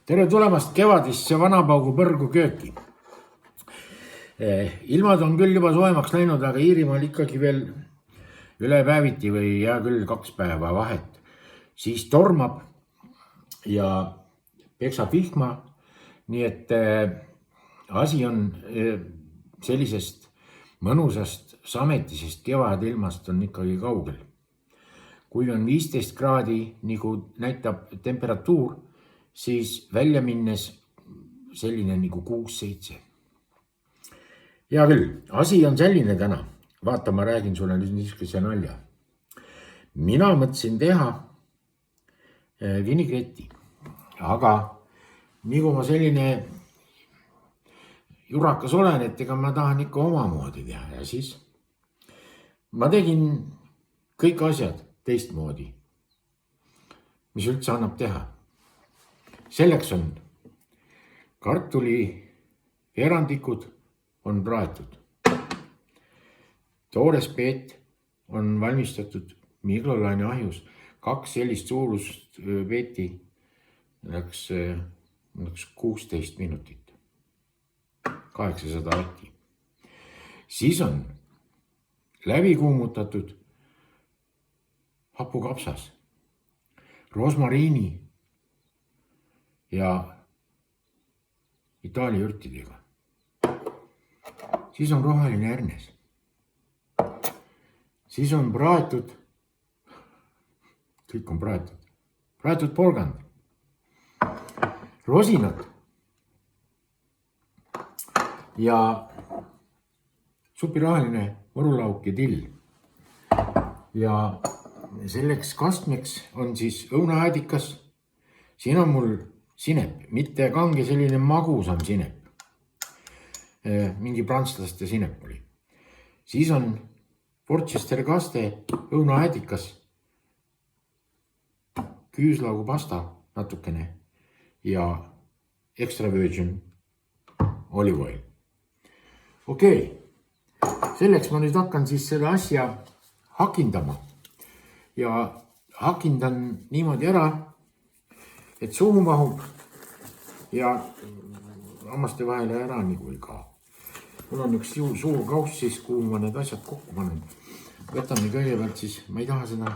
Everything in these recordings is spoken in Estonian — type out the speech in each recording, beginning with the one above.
Tere tulemast kevadisse Vanapaugu põrgu kööki. Ilmad on küll juba soojemaks läinud, aga Iirimaal ikkagi veel üle päeviti või hea küll 2 päeva vahet. Siis tormab ja peksab vihma. Nii et asi on sellisest mõnusast sametisest kevadilmast on ikkagi kaugel. Kui on 15 kraadi, nagu näitab temperatuur, siis välja minnes selline nagu 6-7. Hea küll, asi on selline täna. Vaata, ma räägin sulle nüüd niisuguse nalja. Mina mõtlesin teha vinigretti, aga nagu ma selline jurakas olen, et ega ma tahan ikka omamoodi teha. Ja siis ma tegin kõik asjad teistmoodi, mis üldse annab teha. Selleks on kartuli veerandikud on praetud. Toores peet on valmistatud mikrolaineahjus. 2 sellist suurust peeti läks 16 minutit. 800 vatti. Siis on läbi kuumutatud hapukapsas, rosmariini ja Itaalia ürtidega. Siis on roheline ärnes. Siis on praetud, kõik on praetud porgand, rosinad ja supiroheline võrulauk ja till. Ja selleks kastmeks on siis õunaäädikas. Siin on mul sinep, mitte kange selline magusam sinep. Mingi prantslaste sinep oli. Siis on Worcester kaste, õunaäädikas, küüslaugu pasta natukene ja extra virgin olive oil. Okei, selleks ma nüüd hakkan siis seda asja hakindama. Ja hakindan niimoodi ära, et suhu mahub ja hammaste vahele ära nagu ei kao. Mul on üks suur kauss siis, kuhu ma need asjad kokku panen. Võtame kõigepealt siis, ma ei taha seda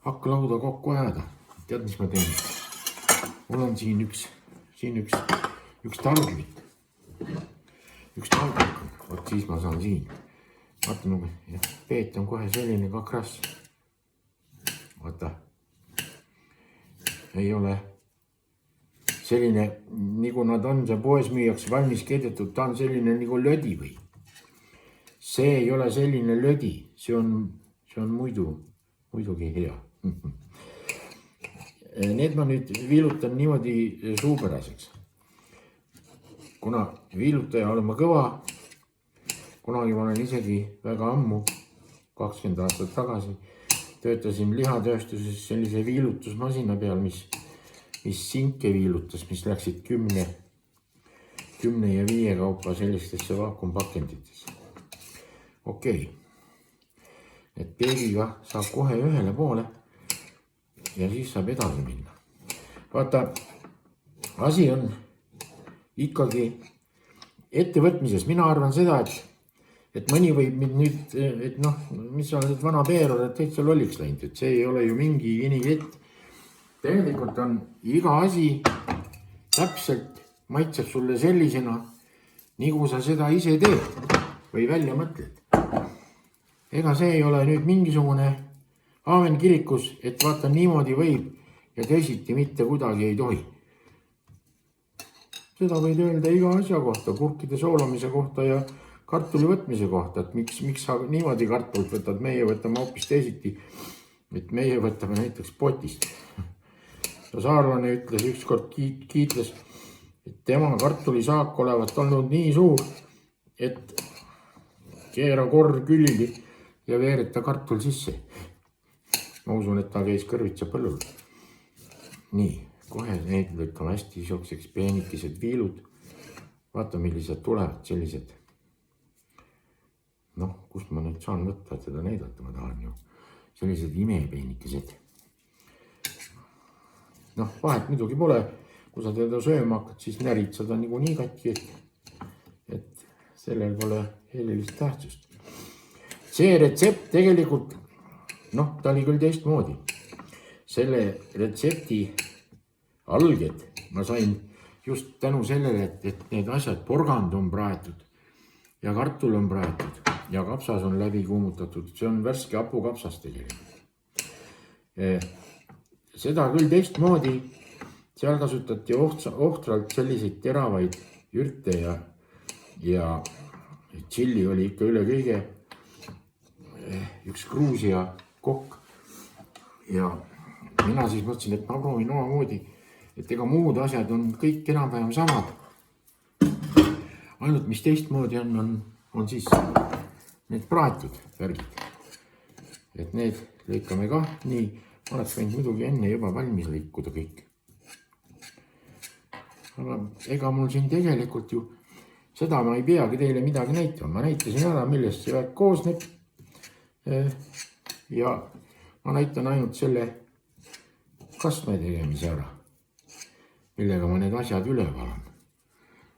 hakklauda kokku ajada. Tead, mis ma teen? Mul on siin üks talgvik. Üks talgvik on. Vot siis ma saan siin. Vaata nagu, peet on kohe selline kakras. Vaata, ei ole selline, nagu nad on, see poes müüaks valmis keedetud, ta on selline nagu lödi või. See ei ole selline lödi, see on muidugi hea. Need ma nüüd viilutan niimoodi suupäraseks. Kuna viilutaja olen ma kõva, kunagi ma olen isegi väga ammu, 20 aastat tagasi, töötasin lihatööstuses sellise viilutusmasina peal, mis sinke viilutas, mis läksid 10 ja 5 kaupa sellistesse vaakumpakenditesse. Okei. Et peegiga saab kohe ühele poole ja siis saab edasi minna. Vaata, asi on ikkagi ettevõtmises. Mina arvan seda, et mõni võib nüüd, et noh, mis sa oled vana peeror, et täitsa lolliks läinud, et see ei ole ju mingi vinigett. Tegelikult on iga asi täpselt maitseb sulle sellisena, nagu sa seda ise teed või välja mõtled. Ega see ei ole nüüd mingisugune aamen kirikus, et vaata niimoodi võib ja teisiti mitte kuidagi ei tohi. Seda võid öelda iga asja kohta, kurkide soolamise kohta ja kartuli võtmise kohta, et miks sa niimoodi kartulit võtad, meie võtame hoopis teisiti, et meie võtame näiteks potist. Saarlane ütles ükskord kiitles, et tema kartulisaak olevat olnud nii suur, et keera korr külili ja veereta kartul sisse. Ma usun, et ta käis kõrvitsa põllul. Nii, kohe need lõikame hästi isokseks peenikesed viilud. Vaata, millised tulevad sellised. Noh, kust ma nüüd saan võtta, et seda näidata ma tahan ju. Sellised imepeenikesed. Noh, vahet muidugi pole, kui sa teda sööma hakkad, siis närid seda niikuinii katki, et sellel pole erilist tähtsust. See retsept tegelikult, noh, ta oli küll teistmoodi. Selle retsepti alged ma sain just tänu sellele, et need asjad, porgand on praetud ja kartul on praetud ja kapsas on läbi kuumutatud. See on värske hapukapsas tegelikult. Seda küll teistmoodi, seal kasutati ohtralt selliseid teravaid ürte ja tšilli oli ikka üle kõige üks Gruusia kokk. Ja mina siis mõtlesin, et ma proovin omamoodi, et ega muud asjad on kõik enam-vähem samad. Ainult mis teistmoodi on siis need praetud värgid. Et need lõikame ka nii, ma oleks võinud muidugi enne juba valmis lõikuda kõik. Aga ega mul siin tegelikult ju seda ma ei peagi teile midagi näitama. Ma näitasin ära, millest see värk koosneb. Ja ma näitan ainult selle kastme tegemise ära, millega ma need asjad üle valan.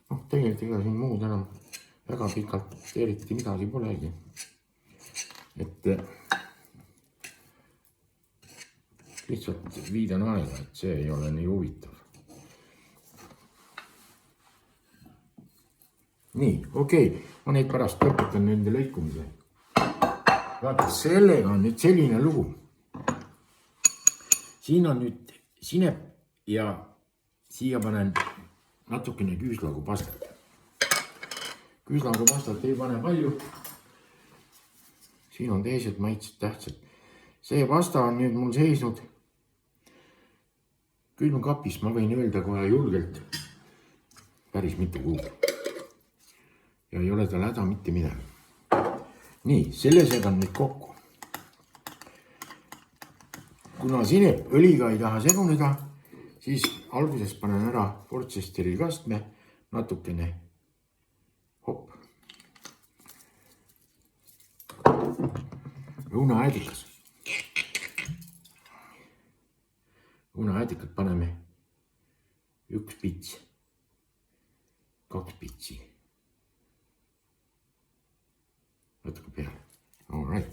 Noh, tegelikult ega siin muud enam väga pikalt eriti midagi polegi. Et lihtsalt viidan aega, et see ei ole nii huvitav. Nii, okei, ma neid pärast lõpetan nende lõikumise. Vaata, sellega on nüüd selline lugu. Siin on nüüd sinep ja siia panen natukene küüslaugu-pastat. Küüslaugu-pastat ei pane palju. Siin on teised maitsed tähtsad. See pasta on nüüd mul seisnud külmkapis, ma võin öelda kohe julgelt, päris mitu kuud. Ja ei ole tal häda mitte midagi. Nii, selle segan nüüd kokku. Kuna sinep õliga ei taha seguneda, siis alguses panen ära Worcesteri kastme natukene. Hopp. Õunaäädikas. Õunaäädikat paneme 1 pits, 2 pitsi. Natuke peale. All right.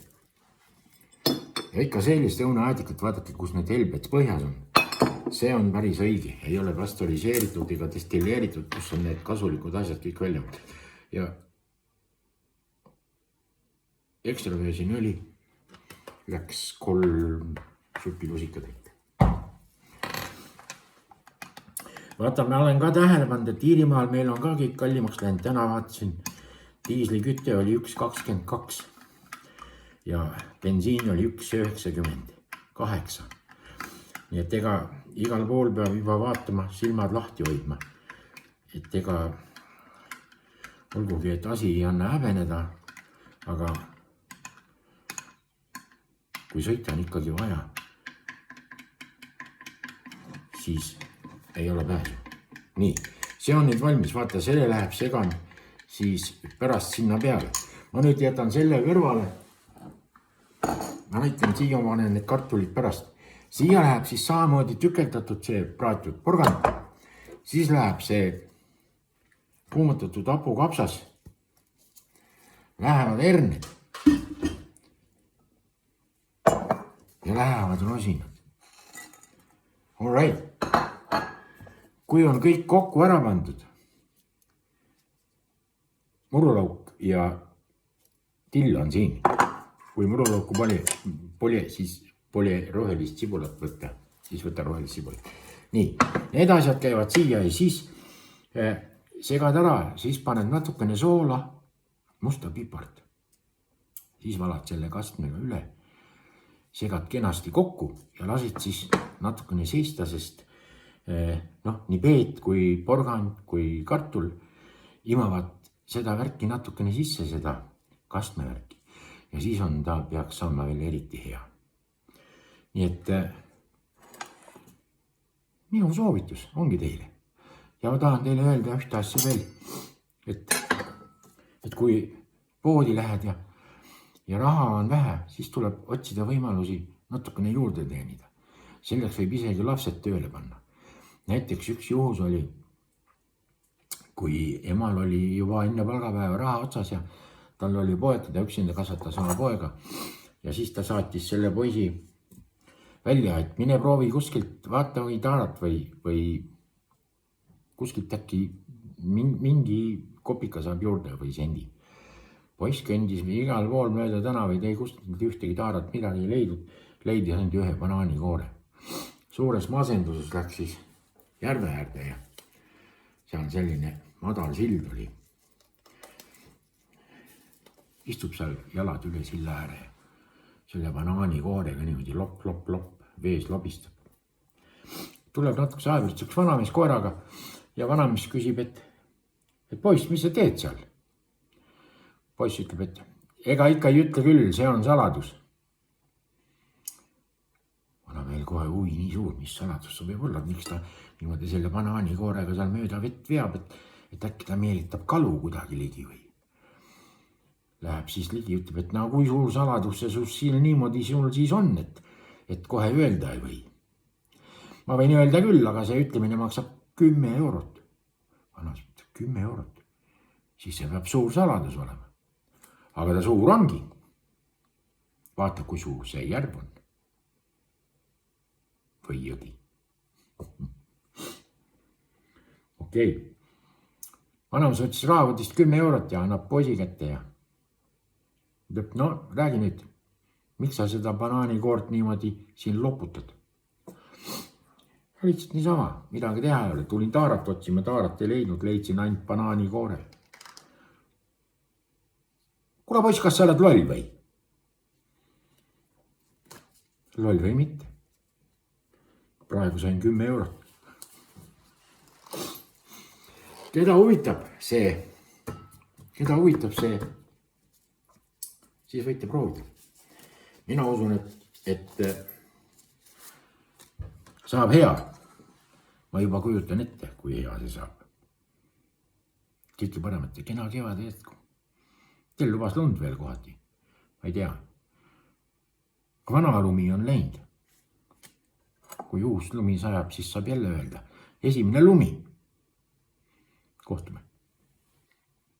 Ja ikka sellist õunaäädikat, vaadake, kus need helbed põhjas on. See on päris õige. Ei ole pastoriseeritud ega destilleeritud, kus on need kasulikud asjad kõik välja. Ja ekstra veesin õli läks 3 supilusikat ette. Vaata, ma olen ka tähele pannud, et Iirimaal meil on ka kõik kallimaks läinud. Täna vaatasin, diisliküte oli 1,22 ja bensiin oli 1,98. Nii et ega igal pool peab juba vaatama, silmad lahti hoidma. Et ega olgugi, et asi ei anna häbeneda, aga kui sõita on ikkagi vaja, siis ei ole pääsu. Nii, see on nüüd valmis. Vaata, selle läheb segan siis pärast sinna peale. Ma nüüd jätan selle kõrvale. Ma näitan, siia panen need kartulid pärast. Siia läheb siis samamoodi tükeldatud see praetud porgand. Siis läheb see kuumutatud hapukapsas. Lähevad herned. Ja lähevad rosinad. All right. Kui on kõik kokku ära pandud, murulauk ja till on siin. Kui murulauku siis pole rohelist sibulat võtta, siis võta rohelist sibulat. Nii, need asjad käivad siia ja siis segad ära, siis paned natukene soola, musta pipart. Siis valad selle kastmega üle, segad kenasti kokku ja lasid siis natukene seista, sest nii peet kui porgand kui kartul imavad seda värki natukene sisse, seda kastmevärki. Ja siis ta peaks saama veel eriti hea. Nii et minu soovitus ongi teile. Ja ma tahan teile öelda ühte asja veel, et kui poodi lähed ja raha on vähe, siis tuleb otsida võimalusi natukene juurde teenida. Selleks võib isegi lapsed tööle panna. näiteks üks juhus oli, kui emal oli juba enne palgapäeva raha otsas ja tal oli poeg, ta üksinda kasvatas oma poega ja siis ta saatis selle poisi välja, et mine proovi kuskilt, vaata või taarat või kuskilt äkki mingi kopika saab juurde või sendi. Poiss kõndis igal pool mööda tänavaid, ei kuskilt ühtegi taarat, midagi ei leidnud, leidis ainult ühe banaanikoore. Suures masenduses läks siis järve äärde ja seal selline madal sild oli. Istub seal jalad üle silla ääre ja selle banaanikoorega niimoodi lopp, vees lobistab. Tuleb natukese aja pärast üks vanamees koeraga ja vanamees küsib, et poiss, mis sa teed seal? Poiss ütleb, et ega ikka ei ütle küll, see on saladus. Vanamehel kohe huvi nii suur, mis saladus see võib olla, miks ta niimoodi selle banaanikoorega seal mööda vett veab, et äkki ta meelitab kalu kuidagi ligi või. Läheb siis ligi, ütleb, et no kui suur saladus see siin niimoodi sul siis on, et kohe öelda ei või. Ma võin öelda küll, aga see ütlemine maksab 10 eurot. Vanas ütleb, 10 eurot. Siis see peab suur saladus olema. Aga ta suur ongi. Vaata, kui suur see järv on. Või jõgi. Okei. Vanamees võttis rahakotist 10 eurot ja annab poisi kätte ja ütleb, no räägi nüüd, miks sa seda banaanikoort niimoodi siin loputad? Lihtsalt niisama, midagi teha ei ole. Tulin taarat otsima, taarat ei leidnud, leidsin ainult banaanikoore. Kuule poiss, kas sa oled loll või? Loll või mitte? Praegu sain 10 eurot. Keda huvitab see, siis võite proovida. Mina usun, et saab hea. Ma juba kujutan ette, kui hea see saab. Kõike paremat ja kena kevade jätku. Teil lubas lund veel kohati. Ma ei tea. Vana lumi on läinud. Kui uus lumi sajab, siis saab jälle öelda. Esimene lumi. Kohtume.